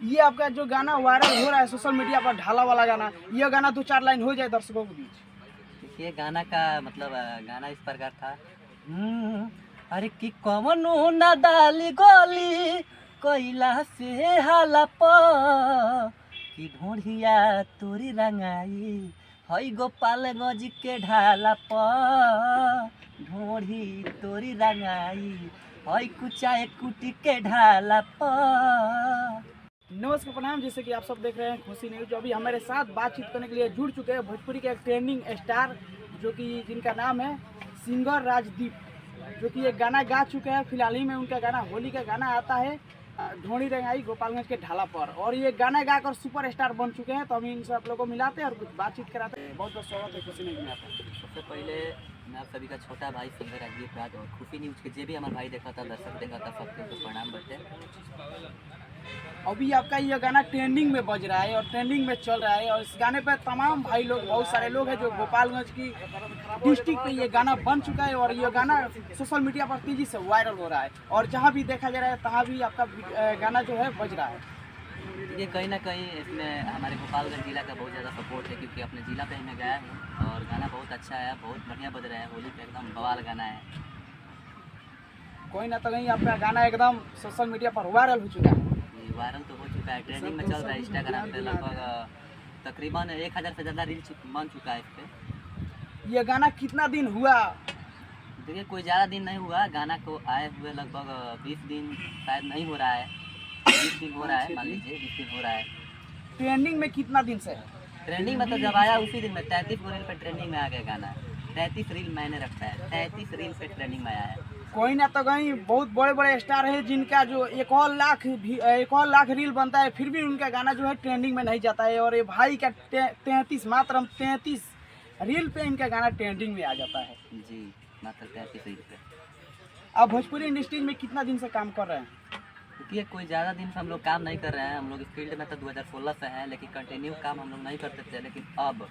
ये आपका जो गाना वायरल हो रहा है सोशल मीडिया पर, ढाला वाला गाना, ये गाना 2-4 लाइन हो जाए दर्शकों के बीच। देखिए गाना का मतलब गाना इस प्रकार था। अरे कि कमनो ना डाली गोली कोयला से हाला प कि ढोढ़िया तोरी रंगाई हई गोपालगंज के ढाला प ढोढ़ी तोरी रंगाई हई कुचाए कुटी के ढाला प। नमस्कार प्रणाम, जैसे कि आप सब देख रहे हैं खुशी न्यूज। जो अभी हमारे साथ बातचीत करने के लिए जुड़ चुके हैं भोजपुरी के एक ट्रेंडिंग स्टार, जो कि जिनका नाम है सिंगर राजदीप, जो कि एक गाना गा चुके हैं। फिलहाल ही में उनका गाना होली का गाना आता है ढोड़ी रंगाई गोपालगंज के ढाला पर, और ये गाना गाकर सुपर स्टार बन चुके हैं। तो हम इनसे आप लोगों को मिलाते हैं और कुछ बातचीत कराते हैं। बहुत बहुत स्वागत है खुशी न्यूज में आपका। सबसे पहले मैं आप सभी का छोटा भाई सिंगर राजदीप राज और खुशी न्यूज़ के जो भी हमारा भाई देखा था, दर्शक देखा था, सबके तो प्रणाम बटे। अभी आपका ये गाना ट्रेंडिंग में बज रहा है और ट्रेंडिंग में चल रहा है, और इस गाने पे तमाम भाई लोग, बहुत सारे लोग हैं जो गोपालगंज की डिस्ट्रिक्ट पे ये गाना बन चुका है, और ये गाना सोशल मीडिया पर तेजी से वायरल हो रहा है, और जहाँ भी देखा जा रहा है तहाँ भी आपका गाना जो है बज रहा है। ये कहीं ना कहीं इसमें हमारे गोपालगंज जिला का बहुत ज़्यादा सपोर्ट है, क्योंकि अपने जिला पे ही मैं गया हूँ और गाना बहुत अच्छा है, बहुत बढ़िया बज रहा है। होली पे एकदम बवाल गाना है। कोई ना तो कहीं आपका गाना एकदम सोशल मीडिया पर वायरल हो चुका है। ये वायरल तो हो चुका है, ट्रेंडिंग में चल रहा है। इंस्टाग्राम पे लगभग तकरीबन 1000 से ज़्यादा रील बन चुका है इस पर। ये गाना कितना दिन हुआ? देखिए कोई ज़्यादा दिन नहीं हुआ गाना को आए हुए, लगभग 20 दिन शायद नहीं हो रहा है, 20 दिन हो रहा है, मान लीजिए 20 दिन हो रहा है। ट्रेंडिंग में कितना दिन से? ट्रेंडिंग में तो जब आया उसी दिन में 33 रील पे ट्रेंडिंग में आ गया गाना। 33 रील मैंने रखा है, 33 रील पे ट्रेंडिंग में आया है। कोई ना तो कहीं बहुत बड़े बड़े स्टार हैं जिनका जो 1 लाख रील बनता है, फिर भी उनका गाना जो है ट्रेंडिंग में नहीं जाता है, और ये भाई का 33 रील पे इनका गाना ट्रेंडिंग में आ जाता है। जी मात्र 33 रील पे। आप भोजपुरी इंडस्ट्री में कितना दिन से काम कर रहे हैं? देखिए कोई ज़्यादा दिन से हम लोग काम नहीं कर रहे हैं। हम लोग इस फील्ड में तो 2016 से हैं, लेकिन कंटिन्यू काम हम लोग नहीं करते थे। लेकिन अब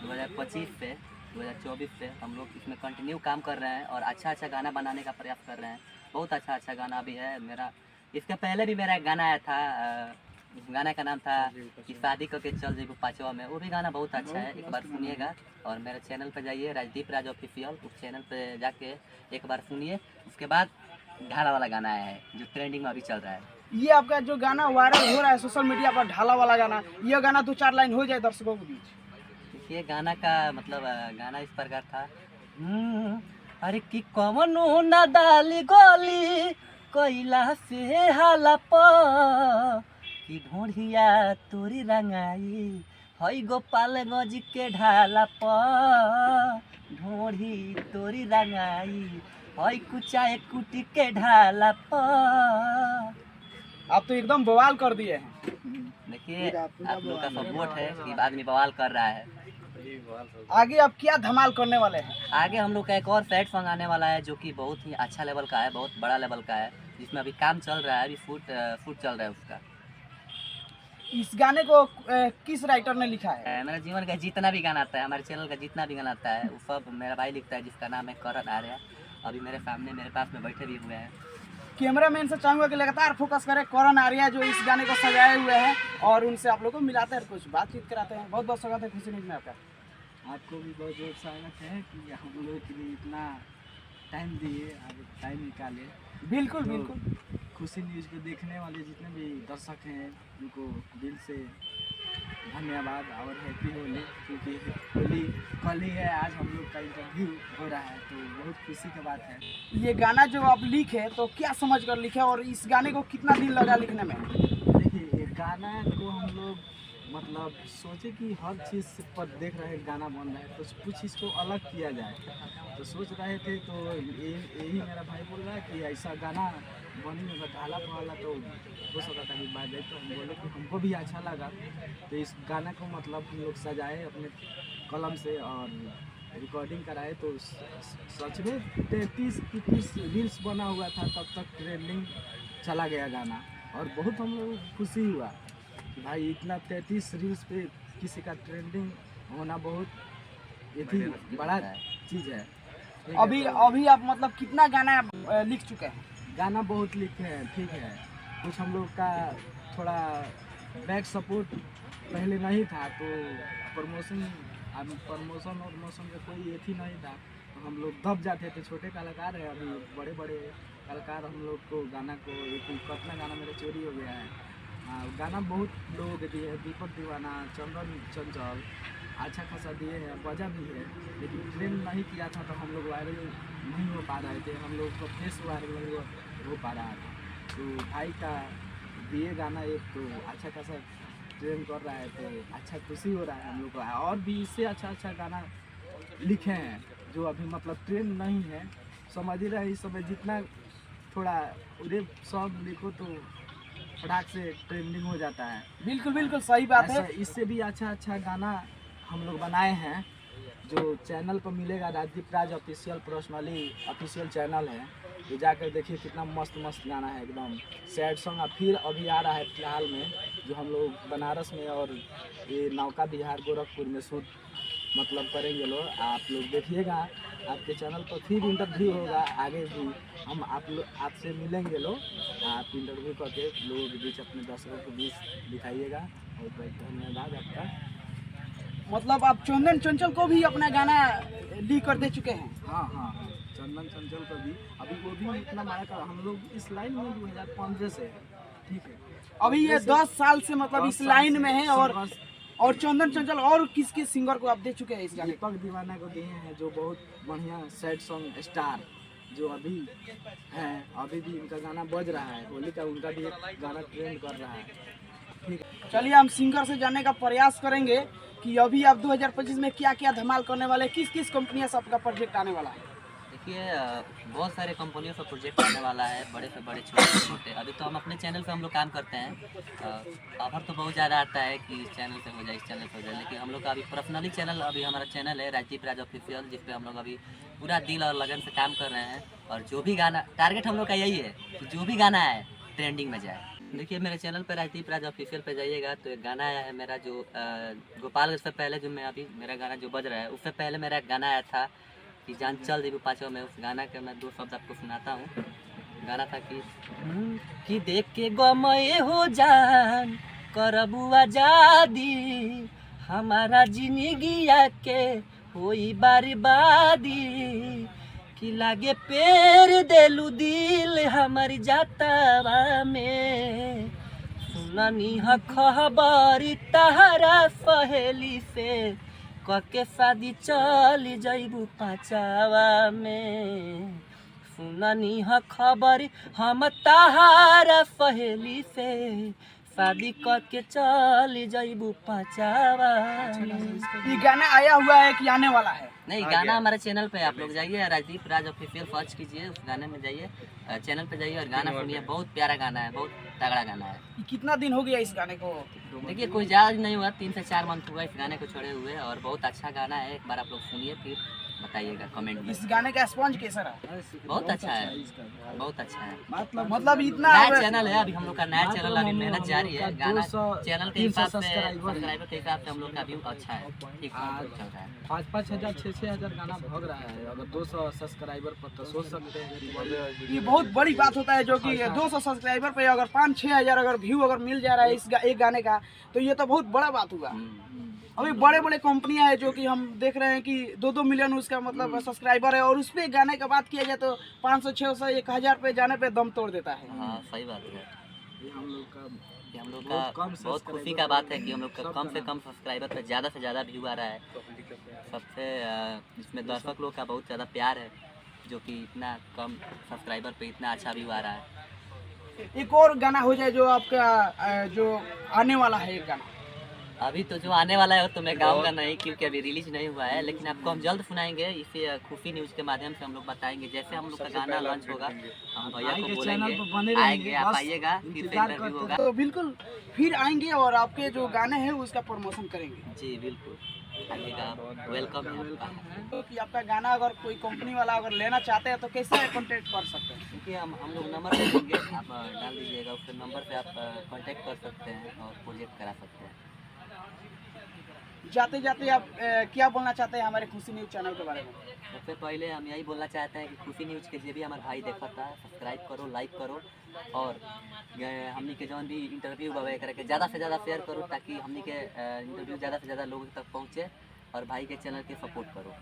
2025 से 2024 से हम लोग इसमें कंटिन्यू काम कर रहे हैं और अच्छा गाना बनाने का प्रयास कर रहे हैं। बहुत अच्छा गाना भी है मेरा। इसके पहले भी मेरा एक गाना आया था, उस गाना का नाम था कि शादी करके चल जेबू पाँचवा में। वो भी गाना बहुत अच्छा है, एक बार सुनिएगा। और मेरे चैनल पर जाइए, राजदीप राज ऑफिशियल, उस चैनल पर जाके एक बार सुनिए। उसके बाद ढाला वाला गाना आया है जो ट्रेंडिंग में अभी चल रहा है। ये आपका जो गाना वायरल हो रहा है सोशल मीडिया पर, ढाला वाला गाना, ये गाना 2-4 लाइन हो जाए दर्शकों के बीच। देखिए गाना का मतलब गाना इस प्रकार था। अरे कि कमनो ना डाली गोली कोयला से हाला प कि ढोढ़िया तोरी रंगाई हई गोपालगंज के ढाला प ढोढ़ी तोरी रंगाई हई कुचाए कुटी के ढाला प। आप तो एकदम बवाल कर दिए हैं। देखिए आप लोग का सपोर्ट है कि आदमी बवाल कर रहा है। आगे आप क्या धमाल करने वाले हैं? आगे हम लोग का एक और सैड सॉन्ग आने वाला है, जो कि बहुत ही अच्छा लेवल का है, बहुत बड़ा लेवल का है, जिसमें अभी काम चल रहा है, अभी शूट चल रहा है उसका। इस गाने को किस राइटर ने लिखा है? मेरे जीवन का जितना भी गाना आता है, हमारे चैनल का जितना भी गाना आता है, वो सब मेरा भाई लिखता है, जिसका नाम है करण आर्या। अभी मेरे सामने मेरे पास में बैठे भी हुए हैं। कैमरामैन से चाहूँगा कि लगातार फोकस करें करण आर्या, जो इस गाने को सजाए हुए हैं, और उनसे आप लोग को मिलाते हैं और कुछ बातचीत कराते हैं। बहुत बहुत स्वागत है खुशी न्यूज में आपका। आपको भी बहुत बहुत स्वागत है कि हम लोग के लिए इतना टाइम दिए, आप टाइम निकाले। बिल्कुल तो बिल्कुल। खुशी न्यूज़ को देखने वाले जितने भी दर्शक हैं उनको दिल से धन्यवाद और हैप्पी होली, क्योंकि होली कल ही है, आज हम लोग का इंटरव्यू हो रहा है, तो बहुत खुशी की बात है। ये गाना जो आप लिखे तो क्या समझ कर लिखे, और इस गाने को कितना दिन लगा लिखने में? देखिए ये गाना को हम लोग मतलब सोचे कि हर चीज़ पर देख रहे हैं गाना बन रहा है, तो कुछ इसको अलग किया जाए, तो सोच रहे थे। तो यही मेरा भाई बोल रहा है कि ऐसा गाना बनी होगा ढाला वाला, तो हो सकता था कि बात जाए। तो हम बोले कि हमको भी अच्छा लगा, तो इस गाना को मतलब हम लोग सजाए अपने कलम से और रिकॉर्डिंग कराए। तो सच में 33 रील्स बना हुआ था, तब तक ट्रेंडिंग चला गया गाना, और बहुत हम लोग खुशी हुआ कि भाई इतना 33 रील्स पे किसी का ट्रेंडिंग होना बहुत ये बड़ा चीज़ है। अभी आप मतलब कितना गाना लिख चुके हैं? गाना बहुत लिखे हैं, ठीक है। कुछ हम लोग का थोड़ा बैक सपोर्ट पहले नहीं था, तो प्रमोशन प्रमोशन का कोई एथी नहीं था, तो हम लोग दब जाते थे। छोटे कलाकार हैं, अभी बड़े बड़े कलाकार हम लोग को गाना को एक कितना गाना मेरा चोरी हो गया है। गाना बहुत लोगों के दिए, दीपक दीवाना, चंदन चंचल अच्छा खासा दिए हैं, बजा भी है, लेकिन ट्रेंड नहीं किया था तो हम लोग वायरल नहीं हो पा रहे थे, हम लोग का फेस वायरल नहीं हो पा रहा था। तो भाई का दिए गाना एक तो अच्छा खासा ट्रेंड कर रहा है, तो अच्छा खुशी हो रहा है हम लोग को। और भी इससे अच्छा गाना लिखे हैं जो अभी मतलब ट्रेंड नहीं है, समझ ही रहे इस समय जितना थोड़ा उरे सॉन्ग लिखो तो फटाक से ट्रेंडिंग हो जाता है। बिल्कुल बिल्कुल सही बात है। इससे भी अच्छा गाना हम लोग बनाए हैं जो चैनल पर मिलेगा, राजदीप राज ऑफिशियल पर्सनली ऑफिशियल चैनल है, तो जाकर देखिए कितना मस्त गाना है, एकदम सैड सॉन्ग। फिर अभी आ रहा है फिलहाल में जो हम लोग बनारस में और ये नौका बिहार गोरखपुर में शूट मतलब करेंगे लोग, आप लोग देखिएगा, आपके चैनल पर फिर इंटरव्यू होगा, आगे भी हम आपसे मिलेंगे लोग, आप इंटरव्यू करके लोगों के बीच अपने दर्शकों के बीच दिखाइएगा। और बहुत धन्यवाद आपका। मतलब आप चंदन चंचल को भी अपना गाना लीक कर दे चुके हैं। हाँ, चंदन चंचल को भी, अभी वो भी इतना बड़ा का हम लोग इस लाइन में 2015 से है, ठीक है। अभी ये 10 साल से मतलब इस लाइन में है। और चंदन चंचल और किस किस सिंगर को आप दे चुके हैं इस गाने? दीपक दीवाना को दिए हैं जो बहुत बढ़िया सैड सॉन्ग स्टार जो अभी हैं, अभी भी उनका गाना बज रहा है, होली का उनका भी एक गाना ट्रेंड कर रहा है, ठीक है। चलिए हम सिंगर से जानने का प्रयास करेंगे कि अभी आप 2025 में क्या क्या धमाल करने वाले, किस किस कंपनियों से आपका प्रोजेक्ट आने वाला है? देखिए बहुत सारे कंपनियों का प्रोजेक्ट आने वाला है, बड़े से बड़े छोटे से छोटे। अभी तो हम अपने चैनल पे हम लोग काम करते हैं, ऑफर तो बहुत ज़्यादा आता है कि इस चैनल से हो जाए, इस चैनल से हो जाए, लेकिन हम लोग का अभी पर्सनली चैनल, अभी हमारा चैनल है राजदीप राज ऑफिशियल, जिस पे हम लोग अभी पूरा दिल और लगन से काम कर रहे हैं। और जो भी गाना, टारगेट हम लोग का यही है कि जो भी गाना है ट्रेंडिंग में जाए। देखिए मेरे चैनल पर राजदीप राज ऑफिशियल पे जाइएगा तो एक गाना आया है मेरा जो गोपालगंज से पहले, जो मैं अभी मेरा गाना जो बज रहा है उससे पहले मेरा एक गाना आया था कि जान चल देबू पाछो में। उस गाना के मैं 2 शब्द आपको सुनाता हूँ। गाना था कि देख के गमए हो जान करबू आजादी, हमारा जिंदगिया के होई बर्बादी, कि लागे पेर देलू दिल हमारी जातावा में, सुननी ह खबर तहरा सहेली से, कके शादी चल जइबू पाचावा में, सुननी ह खबर हम तहारा सहेली से, शादी करके चल जइबू पाचावा में। ये गाना आया हुआ है कि आने वाला है? नहीं, गाना हमारे चैनल पे आप लोग जाइए, राजदीप राज ऑफिशियल सर्च कीजिए, उस गाने में जाइए, चैनल पे जाइए और गाना सुनिए। बहुत प्यारा गाना है, बहुत तगड़ा गाना है। ये कितना दिन हो गया इस गाने को? देखिए कोई ज़्यादा नहीं हुआ, 3 से 4 मंथ हुआ इस गाने को छोड़े हुए, और बहुत अच्छा गाना है। एक बार आप लोग सुनिए फिर बताइएगा कमेंट में। इस गाने का स्पॉन्ज कैसा रहा? बहुत अच्छा है, बहुत अच्छा है। मतलब इतना नया चैनल है अभी हम लोग का, नया चैनल अभी मेहनत जारी है। गाना चैनल के हिसाब से, सब्सक्राइबर के हिसाब से हम लोग का व्यू अच्छा है, ठीक चल रहा है। 5-5 हज़ार 6-6 हज़ार गाना भग रहा है, अगर 200 सब्सक्राइबर पर तो सोच सकते हैं कि ये बहुत बड़ी बात होता है, जो कि 200 सब्सक्राइबर पे अगर 5-6 हज़ार अगर व्यू अगर मिल जा रहा है एक गाने का, तो ये तो बहुत बड़ा बात हुआ। अभी बड़े बड़े कंपनियां हैं जो कि हम देख रहे हैं कि 2-2 मिलियन उसका मतलब सब्सक्राइबर है, और उस पे गाने का बात किया जाए तो 500, 600, 1000 पे जाने पे दम तोड़ देता है। हाँ सही बात है। ये हम लोग का बहुत खुशी का बात है कि हम लोग का कम से कम सब्सक्राइबर पे ज़्यादा से ज़्यादा व्यू आ रहा है। सबसे इसमें दर्शक लोग का बहुत ज़्यादा प्यार है, जो कि इतना कम सब्सक्राइबर पे इतना अच्छा व्यू आ रहा है। एक और गाना हो जाए जो आपका जो आने वाला है एक गाना। अभी तो जो आने वाला है वो तो मैं गाऊंगा नहीं, क्योंकि अभी रिलीज नहीं हुआ है, लेकिन आपको हम जल्द सुनाएंगे। इसे खुफी न्यूज़ के माध्यम से हम लोग बताएंगे। जैसे हम लोग का गाना लॉन्च होगा हम भैया को बोलेंगे, आएंगे, आप आइएगा, फिर इंटरव्यू होगा। तो बिल्कुल फिर आएंगे और आपके जो गाने हैं उसका प्रमोशन करेंगे। जी बिल्कुल, आइएगा, वेलकम है आपका। तो कि आपका गाना अगर कोई कंपनी वाला अगर लेना चाहते हैं तो कैसे कांटेक्ट कर सकते हैं? देखिए हम लोग नंबर दे देंगे, आप डाल दीजिएगा, उसके नंबर पे आप कांटेक्ट कर सकते हैं और प्रोजेक्ट करा सकते हैं। जाते जाते आप क्या बोलना चाहते हैं हमारे खुशी न्यूज़ चैनल के बारे में? सबसे पहले हम यही बोलना चाहते हैं कि खुशी न्यूज़ के जो भी हमारे भाई देखा था सब्सक्राइब करो, लाइक करो और हमनी के जौन भी इंटरव्यू बाबा करके ज़्यादा से ज़्यादा शेयर करो ताकि हमनी के इंटरव्यू ज़्यादा से ज़्यादा लोगों तक पहुँचे और भाई के चैनल के सपोर्ट करो।